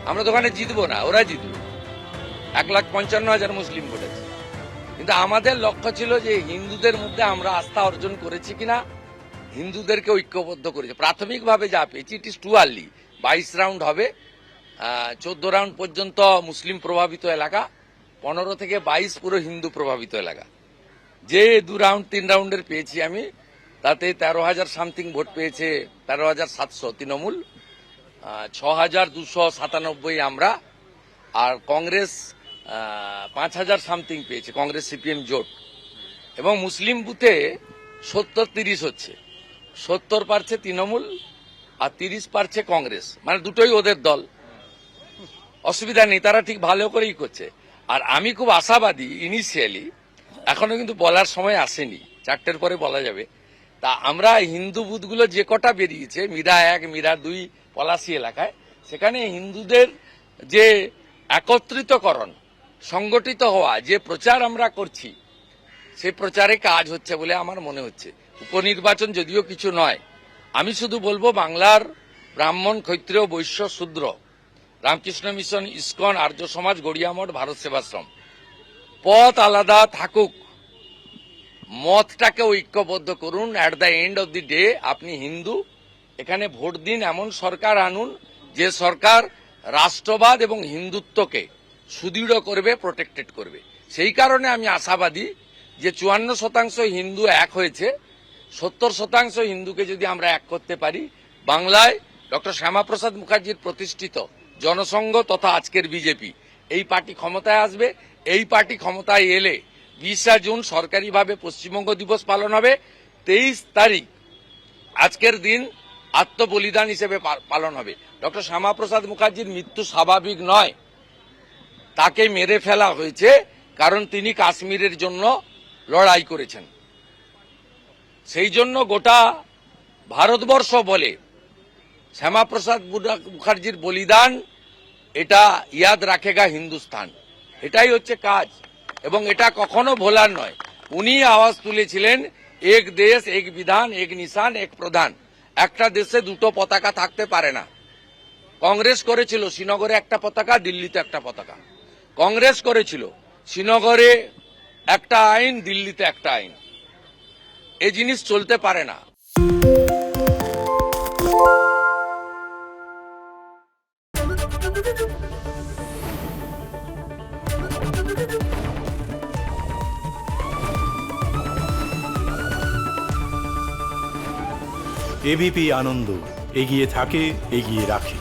আমরা তো ওখানে জিতবো না, ওরা জিতবে। 1,55,000 মুসলিম ভোটেছে। কিন্তু আমাদের লক্ষ্য ছিল যে হিন্দুদের মধ্যে আমরা আস্থা অর্জন করেছি কিনা, হিন্দুদেরকে ঐক্যবদ্ধ করেছে। প্রাথমিকভাবে যা পেয়েছি, ইট ইস টু আর্লি। 22 রাউন্ড হবে, 14 রাউন্ড পর্যন্ত মুসলিম প্রভাবিত এলাকা, 15 থেকে 22 পুরো হিন্দু প্রভাবিত এলাকা। যে 2 রাউন্ড 3 রাউন্ডের পেয়েছি আমি, তাতে 13,000 সামথিং ভোট পেয়েছে, 13,700 তৃণমূল, 6,297 আমরা, আর কংগ্রেস 5,000 সামথিং পেয়েছে, কংগ্রেস সিপিএম জোট। এবং মুসলিম বুথে 70-30 হচ্ছে, 70 পারছে তৃণমূল আর 30 পারছে কংগ্রেস, মানে দুটোই ওদের দল। অসুবিধা নেই, তারা ঠিক ভালো করেই করছে। আর আমি খুব আশাবাদী ইনিশিয়ালি, এখনো কিন্তু বলার সময় আসেনি, 4টের পরে বলা যাবে। তা আমরা হিন্দু বুথগুলো যে কটা বেরিয়েছে, মীরা 1, মীরা 2, পলাশী এলাকায়, সেখানে হিন্দুদের যে একত্রিতকরণ, সংগঠিত হওয়া, যে প্রচার আমরা করছি, সেই প্রচারে কাজ হচ্ছে বলে আমার মনে হচ্ছে। উপনির্বাচন যদিও কিছু নয়, আমি শুধু বলবো বাংলার ব্রাহ্মণ, ক্ষত্রিয়, বৈশ্য, শূদ্র, রামকৃষ্ণ মিশন, ইসকন, আর্য সমাজ, গড়িয়া মঠ, ভারত সেবাশ্রম, পথ আলাদা থাকুক, মতটাকে ঐক্যবদ্ধ করুন। At the end of the day আপনি হিন্দু, এখানে ভোট দিন, এমন সরকার আনুন যে সরকার রাষ্ট্রবাদ এবং হিন্দুত্বকে সুদৃঢ় করবে, প্রোটেক্টেড করবে। সেই কারণে আমি আশাবাদী যে 54% হিন্দু এক হয়েছে, 70% হিন্দুকে যদি আমরা এক করতে পারি, বাংলায় ডক্টর শ্যামাপ্রসাদ মুখার্জির প্রতিষ্ঠিত জনসংঘ তথা আজকের বিজেপি, এই পার্টি ক্ষমতায় আসবে। এই পার্টি ক্ষমতায় এলে 20 জুন সরকারিভাবে পশ্চিমবঙ্গ দিবস পালন হবে। 23 তারিখ আজকের দিন আত্মবলিদান হিসেবে পালন হবে। ডক্টর শ্যামাপ্রসাদ মুখার্জির মৃত্যু স্বাভাবিক নয়, তাকে মেরে ফেলা হয়েছে কারণ তিনি কাশ্মীরের জন্য লড়াই করেছেন। সেই জন্য গোটা ভারতবর্ষ বলে শ্যামাপ্রসাদ মুখার্জির বলিদান, এটা ইয়াদ রাখেগা হিন্দুস্তান, এটাই হচ্ছে কাজ। এবং এটা কখনো ভোলার নয়। উনি আওয়াজ তুলেছিলেন, এক দেশ, এক বিধান, এক নিশান, এক প্রধান। একটা দেশে দুটো পতাকা থাকতে পারে না। কংগ্রেস করেছিল শ্রীনগরে একটা পতাকা, দিল্লিতে একটা পতাকা। কংগ্রেস করেছিল শ্রীনগরে একটা আইন, দিল্লিতে একটা আইন। এই জিনিস চলতে পারে না। এবিপি আনন্দ, এগিয়ে থাকে, এগিয়ে রাখে।